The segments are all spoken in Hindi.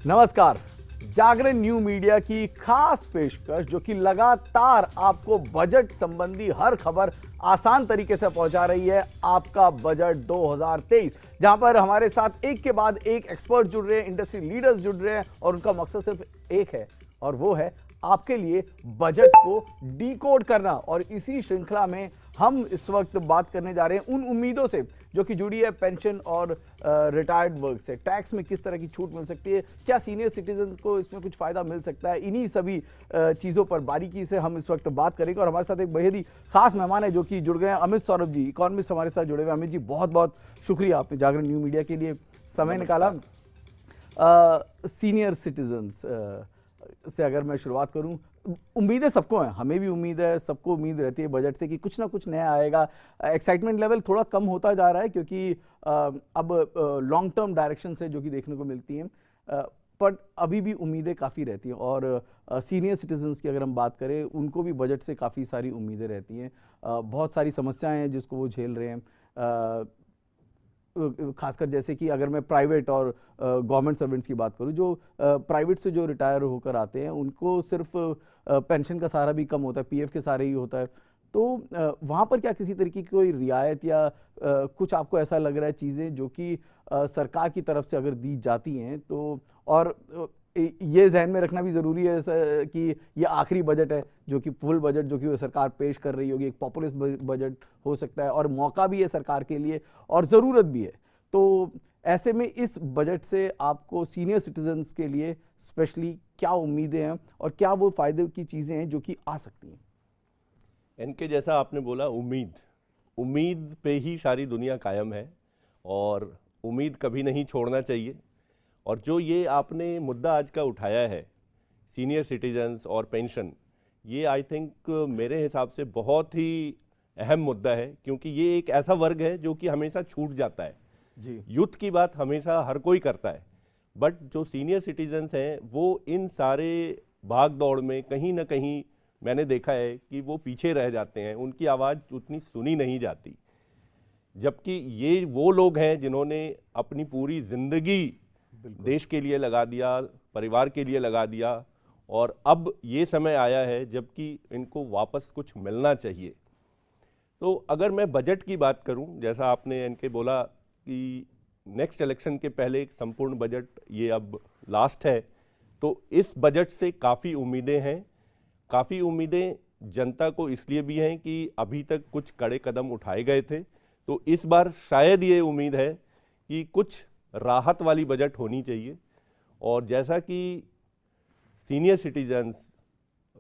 नमस्कार। जागरण न्यू मीडिया की खास पेशकश जो कि लगातार आपको बजट संबंधी हर खबर आसान तरीके से पहुंचा रही है, आपका बजट 2023, जहां पर हमारे साथ एक के बाद एक एक्सपर्ट जुड़ रहे हैं, इंडस्ट्री लीडर्स जुड़ रहे हैं और उनका मकसद सिर्फ एक है और वो है आपके लिए बजट को डिकोड करना। और इसी श्रृंखला में हम इस वक्त बात करने जा रहे हैं उन उम्मीदों से जो कि जुड़ी है पेंशन और रिटायर्ड वर्क से। टैक्स में किस तरह की छूट मिल सकती है, क्या सीनियर सिटीजन को इसमें कुछ फायदा मिल सकता है, इन्हीं सभी चीज़ों पर बारीकी से हम इस वक्त बात करेंगे। और हमारे साथ एक बेहद ही खास मेहमान है जो कि जुड़ गए हैं, अमित सौरभ जी, इकोनॉमिस्ट हमारे साथ जुड़े हुए। अमित जी, बहुत बहुत शुक्रिया, आपने जागरण न्यू मीडिया के लिए समय निकाला। सीनियर सिटीजन्स से अगर मैं शुरुआत करूं, उम्मीदें सबको हैं, हमें भी उम्मीद है, सबको उम्मीद रहती है बजट से कि कुछ ना कुछ नया आएगा। एक्साइटमेंट लेवल थोड़ा कम होता जा रहा है क्योंकि अब लॉन्ग टर्म डायरेक्शन से जो कि देखने को मिलती हैं, बट अभी भी उम्मीदें काफ़ी रहती हैं। और सीनियर सिटीजन्स की अगर हम बात करें, उनको भी बजट से काफ़ी सारी उम्मीदें रहती हैं। बहुत सारी समस्याएं हैं जिसको वो झेल रहे हैं, खासकर जैसे कि अगर मैं प्राइवेट और गवर्नमेंट सर्वेंट्स की बात करूं, जो प्राइवेट से जो रिटायर होकर आते हैं उनको सिर्फ पेंशन का सहारा भी कम होता है, पीएफ के सहारे ही होता है। तो वहाँ पर क्या किसी तरीके की कोई रियायत या कुछ आपको ऐसा लग रहा है चीज़ें जो कि सरकार की तरफ से अगर दी जाती हैं तो, और ये जहन में रखना भी ज़रूरी है कि ये आखिरी बजट है जो कि फुल बजट जो कि सरकार पेश कर रही होगी, एक पॉपुलिस्ट बजट हो सकता है और मौका भी है सरकार के लिए और ज़रूरत भी है। तो ऐसे में इस बजट से आपको सीनियर सिटीजन्स के लिए स्पेशली क्या उम्मीदें हैं और क्या वो फायदे की चीज़ें हैं जो कि आ सकती हैं? इनके जैसा आपने बोला, उम्मीद पे ही सारी दुनिया कायम है और उम्मीद कभी नहीं छोड़ना चाहिए। और जो ये आपने मुद्दा आज का उठाया है, सीनियर सिटीजन्स और पेंशन, ये आई थिंक मेरे हिसाब से बहुत ही अहम मुद्दा है, क्योंकि ये एक ऐसा वर्ग है जो कि हमेशा छूट जाता है जी। यूथ की बात हमेशा हर कोई करता है, बट जो सीनियर सिटीजन्स हैं वो इन सारे भाग दौड़ में कहीं ना कहीं मैंने देखा है कि वो पीछे रह जाते हैं, उनकी आवाज़ उतनी सुनी नहीं जाती। जबकि ये वो लोग हैं जिन्होंने अपनी पूरी ज़िंदगी देश के लिए लगा दिया, परिवार के लिए लगा दिया, और अब ये समय आया है जबकि इनको वापस कुछ मिलना चाहिए। तो अगर मैं बजट की बात करूं, जैसा आपने इनके बोला कि नेक्स्ट इलेक्शन के पहले एक संपूर्ण बजट, ये अब लास्ट है, तो इस बजट से काफ़ी उम्मीदें हैं। काफ़ी उम्मीदें जनता को इसलिए भी हैं कि अभी तक कुछ कड़े कदम उठाए गए थे, तो इस बार शायद ये उम्मीद है कि कुछ राहत वाली बजट होनी चाहिए। और जैसा कि सीनियर सिटीजन्स,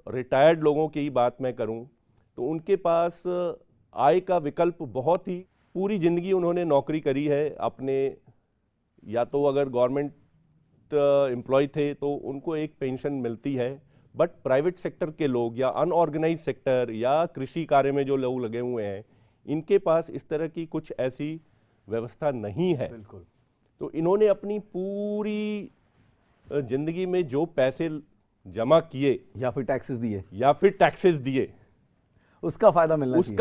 रिटायर्ड लोगों की बात मैं करूं, तो उनके पास आय का विकल्प बहुत ही, पूरी ज़िंदगी उन्होंने नौकरी करी है अपने, या तो अगर गवर्नमेंट एम्प्लॉय थे तो उनको एक पेंशन मिलती है, बट प्राइवेट सेक्टर के लोग या अनऑर्गेनाइज सेक्टर या कृषि कार्य में जो लोग लगे हुए हैं, इनके पास इस तरह की कुछ ऐसी व्यवस्था नहीं है। बिल्कुल। तो इन्होंने अपनी पूरी जिंदगी में जो पैसे जमा किए या फिर टैक्सेस दिए, उसका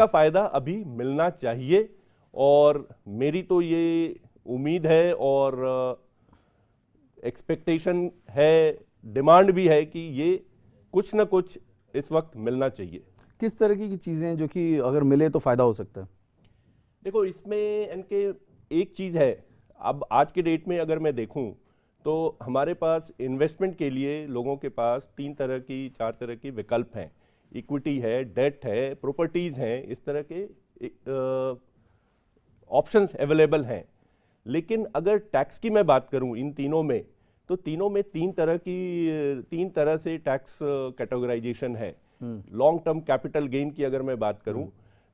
फायदा अभी मिलना चाहिए। और मेरी तो ये उम्मीद है और एक्सपेक्टेशन है, डिमांड भी है कि ये कुछ ना कुछ इस वक्त मिलना चाहिए। किस तरह की चीज़ें जो कि अगर मिले तो फ़ायदा हो सकता है? देखो, इसमें इनके एक चीज़ है, अब आज के डेट में अगर मैं देखूं तो हमारे पास इन्वेस्टमेंट के लिए लोगों के पास 4 तरह की विकल्प हैं। इक्विटी है, डेट है, प्रॉपर्टीज़ हैं, इस तरह के ऑप्शंस अवेलेबल हैं। लेकिन अगर टैक्स की मैं बात करूं इन तीनों में, तो तीनों में 3 तरह से टैक्स कैटेगराइजेशन है। लॉन्ग टर्म कैपिटल गेन की अगर मैं बात करूं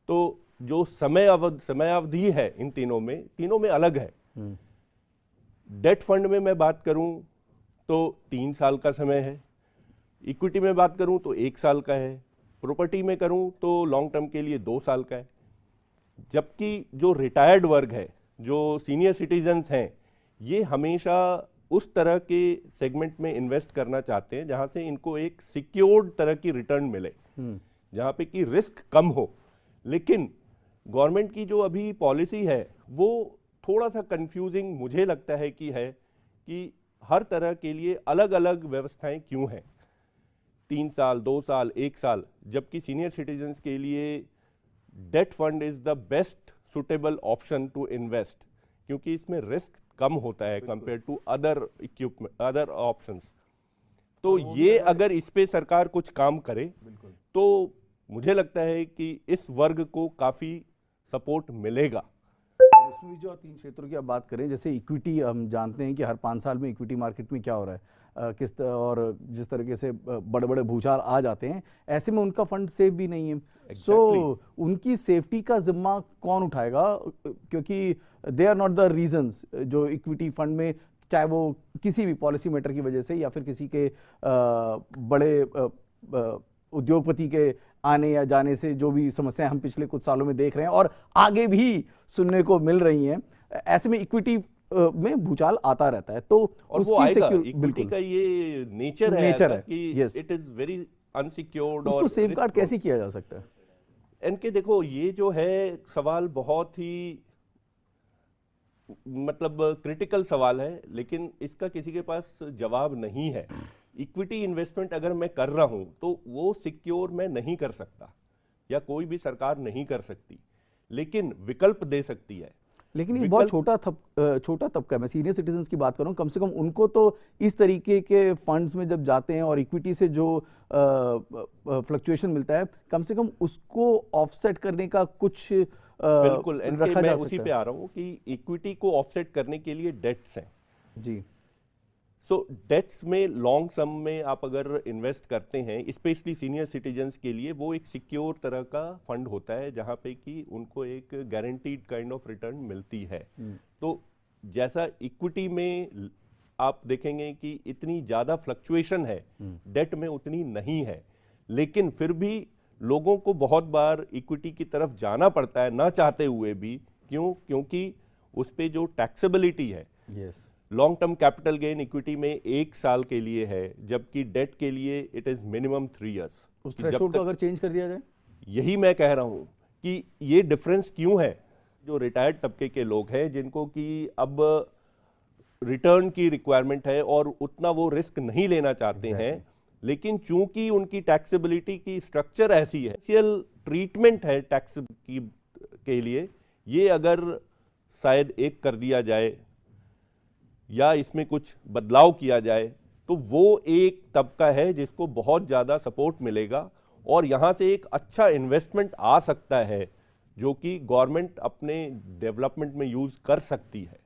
तो जो समय अवधि है इन तीनों में अलग है। डेट फंड में मैं बात करूं तो 3 साल का समय है, इक्विटी में बात करूं तो 1 साल का है, प्रॉपर्टी में करूं तो लॉन्ग टर्म के लिए 2 साल का है। जबकि जो रिटायर्ड वर्ग है, जो सीनियर सिटीजन्स हैं, ये हमेशा उस तरह के सेगमेंट में इन्वेस्ट करना चाहते हैं जहां से इनको एक सिक्योर्ड तरह की रिटर्न मिले, जहां पे कि रिस्क कम हो। लेकिन गवर्नमेंट की जो अभी पॉलिसी है वो थोड़ा सा कंफ्यूजिंग मुझे लगता है कि हर तरह के लिए अलग अलग व्यवस्थाएं क्यों हैं, 3 साल, 2 साल, 1 साल, जबकि सीनियर सिटीजन्स के लिए debt fund is the best suitable option to invest, क्योंकि इसमें रिस्क कम होता है compare to other equipment, other options. तो ये अगर इस पे सरकार कुछ काम करे तो मुझे लगता है कि इस वर्ग को काफी सपोर्ट मिलेगा। और इसमें भी जो 3 क्षेत्रों की आप बात करें, जैसे इक्विटी, हम जानते हैं कि हर 5 साल में इक्विटी मार्केट में क्या हो रहा है, और जिस तरीके से बड़े बड़े भूचाल आ जाते हैं, ऐसे में उनका फंड सेफ भी नहीं है। सो उनकी सेफ्टी का जिम्मा कौन उठाएगा, क्योंकि they are not the reasons जो इक्विटी फंड में, चाहे वो किसी भी पॉलिसी मेटर की वजह से या फिर किसी के बड़े उद्योगपति के आने या जाने से जो भी समस्याएं हम पिछले कुछ सालों में देख रहे हैं और आगे भी सुनने को मिल रही हैं, ऐसे में इक्विटी में भूचाल आता रहता है। तो और वो आएगा, इक्विटी का ये नेचर है कि इट इज वेरी अनसिक्योर्ड। और उसको सेफगार्ड कैसे किया जा सकता है? इनके देखो, ये जो है सवाल बहुत ही मतलब क्रिटिकल सवाल है, लेकिन इसका किसी के पास जवाब नहीं है। इक्विटी इन्वेस्टमेंट अगर मैं कर रहा हूं तो वो सिक्योर मैं नहीं कर सकता, या कोई भी सरकार नहीं कर सकती, लेकिन विकल्प दे सकती है। लेकिन ये बहुत छोटा तबका है। मैं सीनियर सिटीजन्स की बात कर रहा हूँ, कम से कम उनको तो इस तरीके के फंड्स में जब जाते हैं और इक्विटी से जो फ्लक्चुएशन मिलता है, कम से कम उसको ऑफसेट करने का कुछ बिल्कुल मैं उसी पे आ रहा हूँ कि इक्विटी को ऑफसेट करने के लिए डेट्स हैं जी। सो डेट्स में लॉन्ग सम में आप अगर इन्वेस्ट करते हैं, स्पेशली सीनियर सिटीजन्स के लिए, वो एक सिक्योर तरह का फंड होता है जहां पे कि उनको एक गारंटीड काइंड ऑफ रिटर्न मिलती है। तो जैसा इक्विटी में आप देखेंगे कि इतनी ज़्यादा फ्लक्चुएशन है, डेट में उतनी नहीं है, लेकिन फिर भी लोगों को बहुत बार इक्विटी की तरफ जाना पड़ता है ना चाहते हुए भी। क्यों? क्योंकि उस पे जो टैक्सेबिलिटी है, long term capital gain equity में 1 साल के लिए है, जबकि डेट के लिए इट इज मिनिमम 3 इयर्स। उस थ्रेशोल्ड को अगर चेंज कर दिया जाए, यही मैं कह रहा हूं कि ये डिफरेंस क्यों है। जो रिटायर्ड तबके के लोग हैं जिनको कि अब रिटर्न की रिक्वायरमेंट है और उतना वो रिस्क नहीं लेना चाहते हैं, लेकिन चूंकि उनकी टैक्सेबिलिटी की स्ट्रक्चर ऐसी है, स्पेशल ट्रीटमेंट है टैक्स की के लिए, ये अगर शायद एक कर दिया जाए या इसमें कुछ बदलाव किया जाए तो वो एक तबका है जिसको बहुत ज़्यादा सपोर्ट मिलेगा और यहाँ से एक अच्छा इन्वेस्टमेंट आ सकता है जो कि गवर्नमेंट अपने डेवलपमेंट में यूज़ कर सकती है।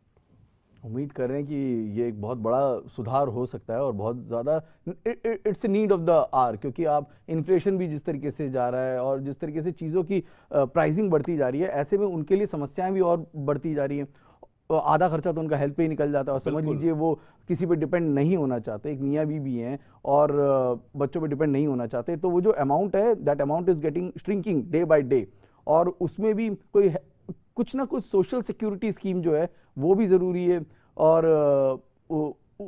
उम्मीद कर रहे हैं कि ये एक बहुत बड़ा सुधार हो सकता है और बहुत ज़्यादा it's a need of the hour, क्योंकि आप इन्फ्लेशन भी जिस तरीके से जा रहा है और जिस तरीके से चीज़ों की प्राइसिंग बढ़ती जा रही है, ऐसे में उनके लिए समस्याएं भी और बढ़ती जा रही हैं। आधा खर्चा तो उनका हेल्थ पे ही निकल जाता है और समझ लीजिए वो किसी पे डिपेंड नहीं होना चाहते, एक मियाँ बीवी हैं और बच्चों पे डिपेंड नहीं होना चाहते, तो वो जो अमाउंट है, that amount is getting shrinking day by day, और उसमें भी कोई कुछ ना कुछ सोशल सिक्योरिटी स्कीम जो है वो भी ज़रूरी है, और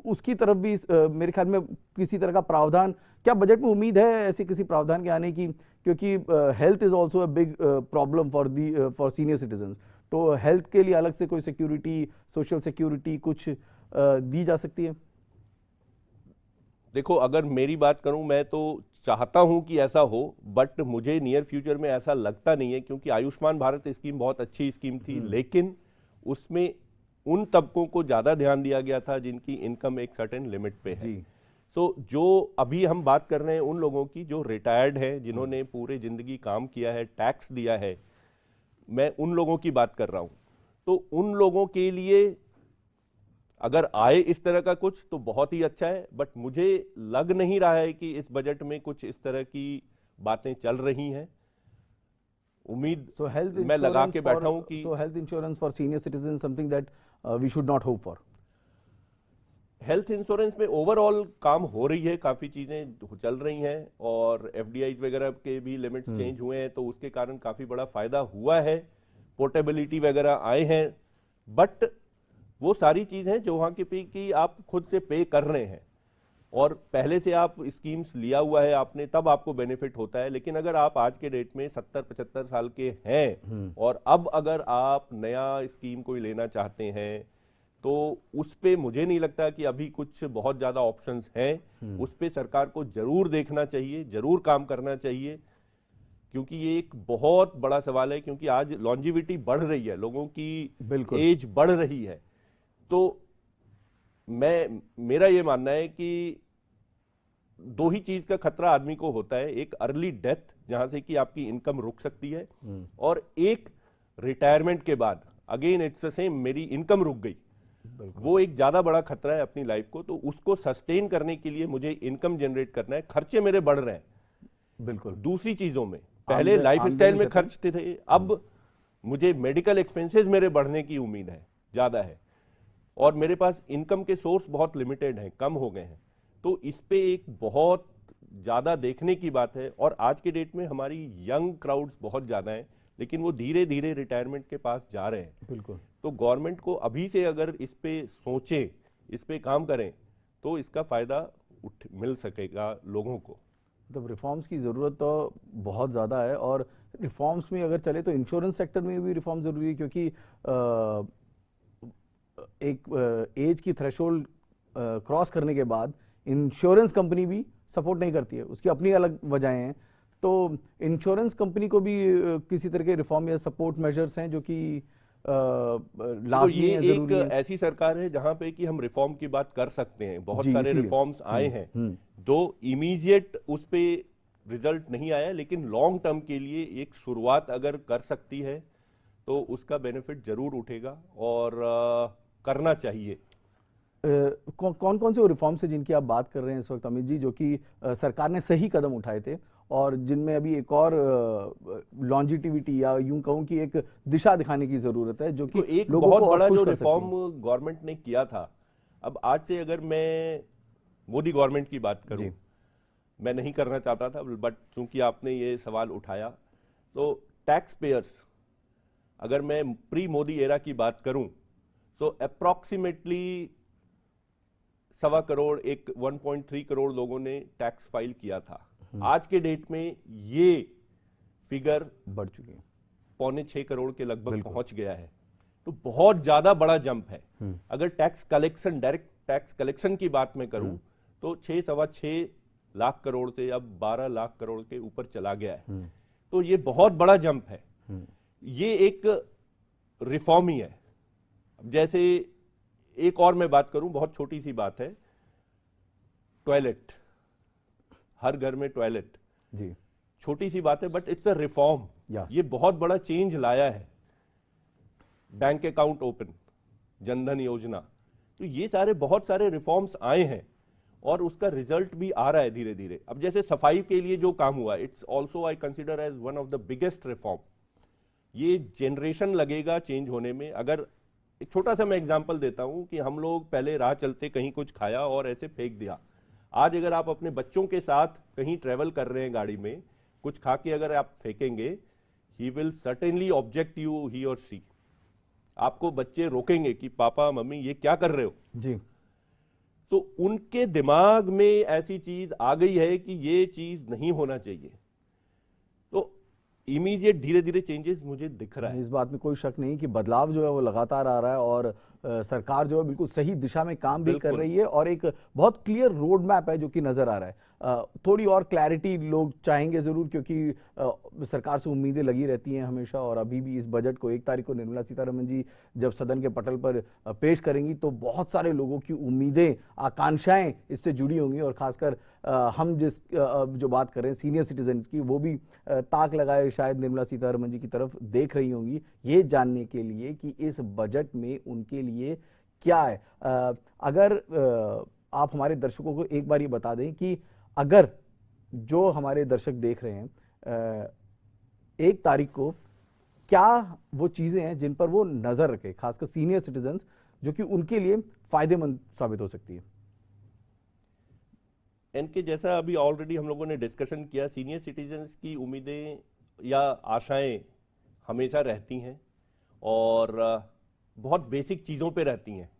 उसकी तरफ भी मेरे ख्याल में किसी तरह का प्रावधान, क्या बजट में उम्मीद है ऐसे किसी प्रावधान के आने की? क्योंकि health is also a big problem for senior citizens, तो हेल्थ के लिए अलग से कोई सिक्योरिटी, सोशल सिक्योरिटी कुछ दी जा सकती है? देखो, अगर मेरी बात करूं, मैं तो चाहता हूं कि ऐसा हो, बट मुझे नियर फ्यूचर में ऐसा लगता नहीं है, क्योंकि आयुष्मान भारत स्कीम बहुत अच्छी स्कीम थी, लेकिन उसमें उन तबकों को ज़्यादा ध्यान दिया गया था जिनकी इनकम एक सर्टेन लिमिट पे है। सो जो अभी हम बात कर रहे हैं उन लोगों की जो रिटायर्ड है, जिन्होंने पूरे ज़िंदगी काम किया है, टैक्स दिया है, मैं उन लोगों की बात कर रहा हूं। तो उन लोगों के लिए अगर आए इस तरह का कुछ तो बहुत ही अच्छा है, बट मुझे लग नहीं रहा है कि इस बजट में कुछ इस तरह की बातें चल रही हैं। उम्मीद मैं लगा के बैठा हूं कि health insurance for senior citizen something that we should not hope for. Health insurance में ओवरऑल काम हो रही है, काफ़ी चीज़ें चल रही हैं और एफडीआई वगैरह के भी लिमिट्स चेंज हुए हैं, तो उसके कारण काफ़ी बड़ा फायदा हुआ है, पोर्टेबिलिटी वगैरह आए हैं, बट वो सारी चीज़ें जो वहाँ की आप खुद से पे कर रहे हैं और पहले से आप स्कीम्स लिया हुआ है आपने, तब आपको बेनिफिट होता है। लेकिन अगर आप आज के डेट में 70-75 साल के हैं और अब अगर आप नया स्कीम कोई लेना चाहते हैं तो उस पे मुझे नहीं लगता कि अभी कुछ बहुत ज़्यादा ऑप्शंस हैं। उस पे सरकार को जरूर देखना चाहिए, जरूर काम करना चाहिए, क्योंकि ये एक बहुत बड़ा सवाल है। क्योंकि आज लॉन्जिविटी बढ़ रही है, लोगों की बिल्कुल। एज बढ़ रही है। तो मेरा ये मानना है कि दो ही चीज का खतरा आदमी को होता है, एक अर्ली डेथ जहां से कि आपकी इनकम रुक सकती है, और एक रिटायरमेंट के बाद अगेन इट्स द सेम, मेरी इनकम रुक गई। वो एक ज्यादा बड़ा खतरा है अपनी लाइफ को। तो उसको सस्टेन करने के लिए मुझे इनकम जनरेट करना है, खर्चे मेरे बढ़ रहे हैं बिल्कुल दूसरी चीजों में। पहले लाइफस्टाइल में खर्च थे, अब मुझे मेडिकल एक्सपेंसेस मेरे बढ़ने की उम्मीद है, ज्यादा है, और मेरे पास इनकम के सोर्स बहुत लिमिटेड हैं, कम हो गए हैं। तो इस पे एक बहुत ज़्यादा देखने की बात है। और आज के डेट में हमारी यंग क्राउड्स बहुत ज़्यादा हैं, लेकिन वो धीरे धीरे रिटायरमेंट के पास जा रहे हैं। बिल्कुल। तो गवर्नमेंट को अभी से अगर इस पे सोचें, इस पे काम करें, तो इसका फ़ायदा मिल सकेगा लोगों को। मतलब रिफॉर्म्स की ज़रूरत तो बहुत ज़्यादा है, और रिफॉर्म्स में अगर चले तो इंश्योरेंस सेक्टर में भी रिफॉर्म ज़रूरी है, क्योंकि एक एज की थ्रेशोल्ड क्रॉस करने के बाद इंश्योरेंस कंपनी भी सपोर्ट नहीं करती है, उसकी अपनी अलग वजहें हैं। तो इंश्योरेंस कंपनी को भी किसी तरह के रिफॉर्म या सपोर्ट मेजर्स हैं जो कि लाजमी है, जरूरी है। ऐसी सरकार है जहां पे कि हम रिफॉर्म की बात कर सकते हैं। बहुत सारे रिफॉर्म्स आए हैं, दो इमीडिएट उस पे रिजल्ट नहीं आया, लेकिन लॉन्ग टर्म के लिए एक शुरुआत अगर कर सकती है तो उसका बेनिफिट जरूर उठेगा, और करना चाहिए। कौन कौन से वो रिफॉर्म्स हैं जिनकी आप बात कर रहे हैं इस वक्त अमित जी, जो कि सरकार ने सही कदम उठाए थे, और जिनमें अभी एक और लॉन्जिटिविटी या यूं कहूं कि एक दिशा दिखाने की जरूरत है, जो कि एक बहुत बड़ा जो रिफॉर्म गवर्नमेंट ने किया था। अब आज से अगर मैं मोदी गवर्नमेंट की बात करूं, मैं नहीं करना चाहता था, बट चूंकि आपने ये सवाल उठाया, तो टैक्स पेयर्स, अगर मैं प्री मोदी एरा की बात करूं, तो अप्रॉक्सीमेटली 1.25 करोड़, 1.3 करोड़ लोगों ने टैक्स फाइल किया था। आज के डेट में ये फिगर बढ़ चुकी है, 5.6 करोड़ के लगभग पहुंच गया है। तो बहुत ज्यादा बड़ा जंप है। अगर tax collection, direct tax collection की बात में करूं, तो 6-6.25 लाख करोड़ से अब 12 लाख करोड़ के ऊपर चला गया है। तो ये बहुत बड़ा जंप है। ये एक रिफॉर्म ही है। जैसे एक और मैं बात करूं, बहुत छोटी सी बात है, टॉयलेट, हर घर में टॉयलेट, जी छोटी सी बात है, बट इट्स अ रिफॉर्म। ये बहुत बड़ा चेंज लाया है। बैंक अकाउंट ओपन, जनधन योजना, तो ये सारे बहुत सारे रिफॉर्म्स आए हैं, और उसका रिजल्ट भी आ रहा है धीरे धीरे। अब जैसे सफाई के लिए जो काम हुआ, it's also I consider as one of the biggest reform. ये जनरेशन लगेगा चेंज होने में। अगर एक छोटा सा मैं एग्जांपल देता हूं कि हम लोग पहले राह चलते कहीं कुछ खाया और ऐसे फेंक दिया। आज अगर आप अपने बच्चों के साथ कहीं ट्रेवल कर रहे हैं गाड़ी में, कुछ खा के अगर आप फेंकेंगे, he will certainly object you, he और शी। आपको बच्चे रोकेंगे कि पापा मम्मी ये क्या कर रहे हो जी। तो उनके दिमाग में ऐसी चीज आ गई है कि ये चीज नहीं होना चाहिए। तो इमीडिएट धीरे धीरे चेंजेस मुझे दिख रहा है। इस बात में कोई शक नहीं कि बदलाव जो है वो लगातार आ रहा है, और सरकार जो है बिल्कुल सही दिशा में काम भी कर रही है, और एक बहुत क्लियर रोड मैप है जो कि नजर आ रहा है। थोड़ी और क्लैरिटी लोग चाहेंगे जरूर, क्योंकि सरकार से उम्मीदें लगी रहती हैं हमेशा, और अभी भी इस बजट को 1 तारीख को निर्मला सीतारमण जी जब सदन के पटल पर पेश करेंगी, तो बहुत सारे लोगों की उम्मीदें, आकांक्षाएं इससे जुड़ी होंगी, और खासकर हम जो बात कर रहे हैं सीनियर सिटीजन्स की, वो भी ताक लगाए शायद निर्मला सीतारमण जी की तरफ देख रही होंगी, ये जानने के लिए कि इस बजट में उनके लिए क्या है। अगर आप हमारे दर्शकों को एक बार ये बता दें कि अगर जो हमारे दर्शक देख रहे हैं 1 तारीख को, क्या वो चीजें हैं जिन पर वो नजर रखे, खासकर सीनियर सिटीजन्स, जो कि उनके लिए फायदेमंद साबित हो सकती है। इनके जैसा अभी ऑलरेडी हम लोगों ने डिस्कशन किया, सीनियर सिटीजन्स की उम्मीदें या आशाएं हमेशा रहती हैं, और बहुत बेसिक चीज़ों पे रहती हैं।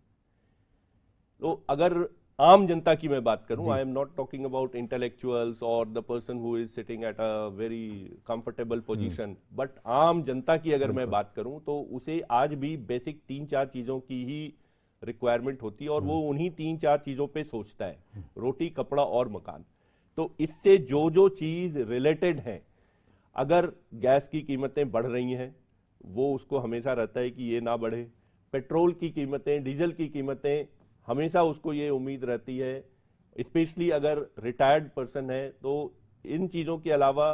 तो अगर आम जनता की मैं बात करूं, I am not talking about intellectuals और the person who is sitting at a very comfortable position, but आम जनता की अगर मैं बात करूं, तो उसे आज भी बेसिक 3-4 चीज़ों की ही रिक्वायरमेंट होती है और वो उन्हीं 3-4 चीजों पे सोचता है, रोटी, कपड़ा और मकान। तो इससे जो जो चीज रिलेटेड है, अगर गैस की कीमतें बढ़ रही हैं वो उसको हमेशा रहता है कि ये ना बढ़े, पेट्रोल की कीमतें, डीजल की कीमतें, हमेशा उसको ये उम्मीद रहती है, स्पेशली अगर रिटायर्ड पर्सन है। तो इन चीज़ों के अलावा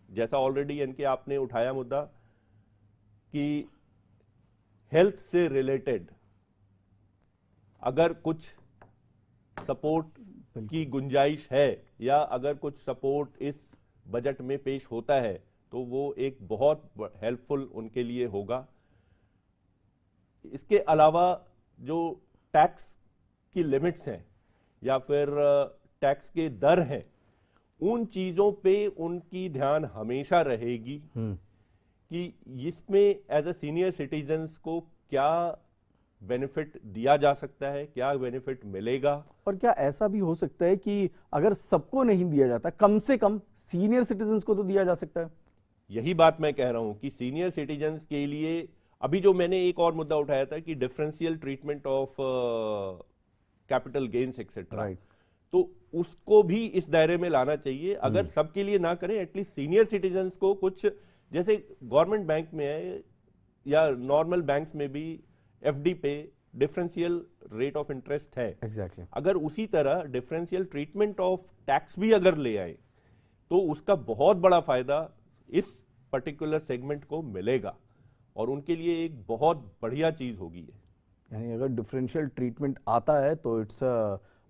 जैसा ऑलरेडी इनके आपने उठाया मुद्दा कि हेल्थ से रिलेटेड अगर कुछ सपोर्ट की गुंजाइश है या अगर कुछ सपोर्ट इस बजट में पेश होता है तो वो एक बहुत हेल्पफुल उनके लिए होगा। इसके अलावा जो टैक्स की लिमिट्स हैं या फिर टैक्स के दर हैं, उन चीज़ों पे उनकी ध्यान हमेशा रहेगी कि इसमें एज अ सीनियर सिटीजन्स को क्या बेनिफिट दिया जा सकता है, क्या बेनिफिट मिलेगा। और क्या ऐसा भी हो सकता है कि अगर सबको नहीं दिया जाता, कम से कम सीनियर सिटीजन्स को तो दिया जा सकता है? यही बात मैं कह रहा हूं कि सीनियर सिटीजन्स के लिए अभी जो मैंने एक और मुद्दा उठाया था कि differential treatment of capital gains etcetera, तो उसको भी इस दायरे में लाना चाहिए। अगर सबके लिए ना करें, एटलीस्ट सीनियर सिटीजन्स को कुछ, जैसे गवर्नमेंट बैंक में है या नॉर्मल बैंक्स में भी एफडी पे डिफरेंशियल रेट ऑफ इंटरेस्ट है। Exactly. अगर उसी तरह डिफरेंशियल ट्रीटमेंट ऑफ टैक्स भी अगर ले आए तो उसका बहुत बड़ा फायदा इस पर्टिकुलर सेगमेंट को मिलेगा और उनके लिए एक बहुत बढ़िया चीज होगी। यानी अगर डिफरेंशियल ट्रीटमेंट आता है तो it's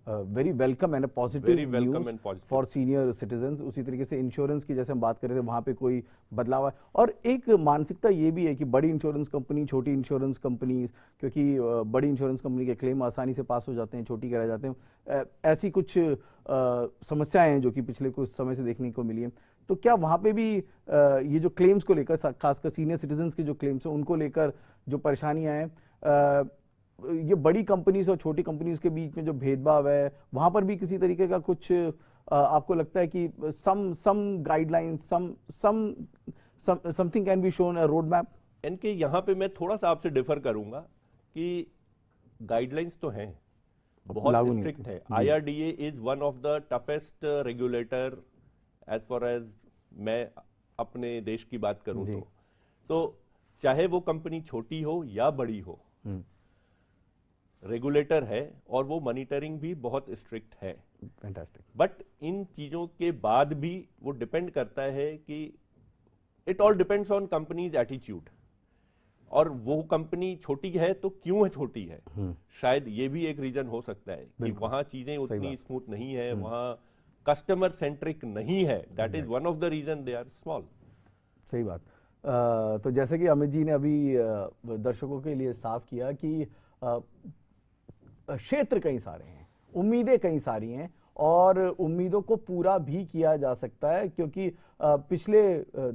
very welcome and positive news for senior citizens. उसी तरीके से इंश्योरेंस की जैसे हम बात कर रहे थे, वहाँ पे कोई बदलाव है। और एक मानसिकता ये भी है कि बड़ी इंश्योरेंस कंपनी, छोटी इंश्योरेंस कंपनीज, क्योंकि बड़ी इंश्योरेंस कंपनी के क्लेम आसानी से पास हो जाते हैं, छोटी कराए जाते हैं, ऐसी कुछ समस्याएं हैं जो कि पिछले कुछ समय से देखने को मिली है। तो क्या वहाँ पे भी ये जो क्लेम्स को लेकर, खासकर सीनियर सिटीजन्स के जो क्लेम्स हैं उनको लेकर जो परेशानियाँ हैं, ये बड़ी कंपनीज और छोटी कंपनीज के बीच में जो भेदभाव है, वहाँ पर भी किसी तरीके का कुछ आपको लगता है कि some guidelines, something can be shown, a road map? इनके यहाँ पे मैं थोड़ा सा आपसे डिफर करूंगा कि गाइडलाइंस तो हैं, बहुत स्ट्रिक्ट है। IRDA is one of the toughest regulator as far as मैं अपने देश की बात करूं तो चाहे वो कंपनी छोटी हो या बड़ी हो, रेगुलेटर है और वो मॉनिटरिंग भी बहुत स्ट्रिक्ट है। फैंटास्टिक। बट इन चीजों के बाद भी वो डिपेंड करता है कि it all depends on companies attitude, और वो कंपनी छोटी है तो क्यों है छोटी है, शायद ये भी एक रीजन हो सकता है कि वहां चीजें उतनी स्मूथ नहीं है, वहां कस्टमर सेंट्रिक नहीं है। That is one of the reason they are small. सही बात। तो जैसे कि अमित जी ने अभी दर्शकों के लिए साफ किया कि क्षेत्र कई सारे हैं, उम्मीदें कई सारी हैं और उम्मीदों को पूरा भी किया जा सकता है, क्योंकि पिछले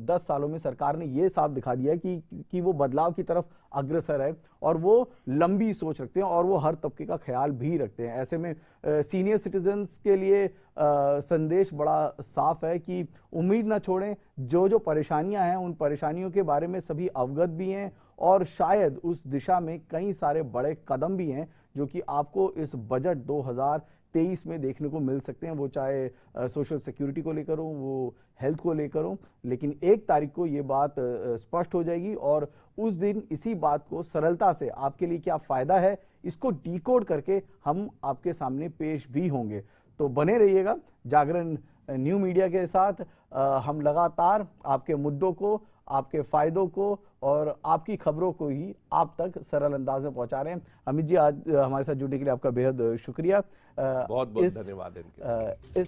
10 सालों में सरकार ने ये साफ दिखा दिया है कि वो बदलाव की तरफ अग्रसर है और वो लंबी सोच रखते हैं और वो हर तबके का ख्याल भी रखते हैं। ऐसे में सीनियर सिटीजन्स के लिए संदेश बड़ा साफ है कि उम्मीद ना छोड़ें, जो जो परेशानियां हैं उन परेशानियों के बारे में सभी अवगत भी हैं और शायद उस दिशा में कई सारे बड़े कदम भी हैं जो कि आपको इस बजट 2023 में देखने को मिल सकते हैं, वो चाहे सोशल सिक्योरिटी को लेकर हो, वो हेल्थ को लेकर हो। लेकिन 1 तारीख को ये बात स्पष्ट हो जाएगी और उस दिन इसी बात को सरलता से आपके लिए क्या फायदा है इसको डिकोड करके हम आपके सामने पेश भी होंगे। तो बने रहिएगा जागरण न्यू मीडिया के साथ। हम लगातार आपके मुद्दों को, आपके फायदों को और आपकी खबरों को ही आप तक सरल अंदाज में पहुंचा रहे हैं। अमित जी, आज हमारे साथ जुड़ने के लिए आपका बेहद शुक्रिया। बहुत बहुत धन्यवाद।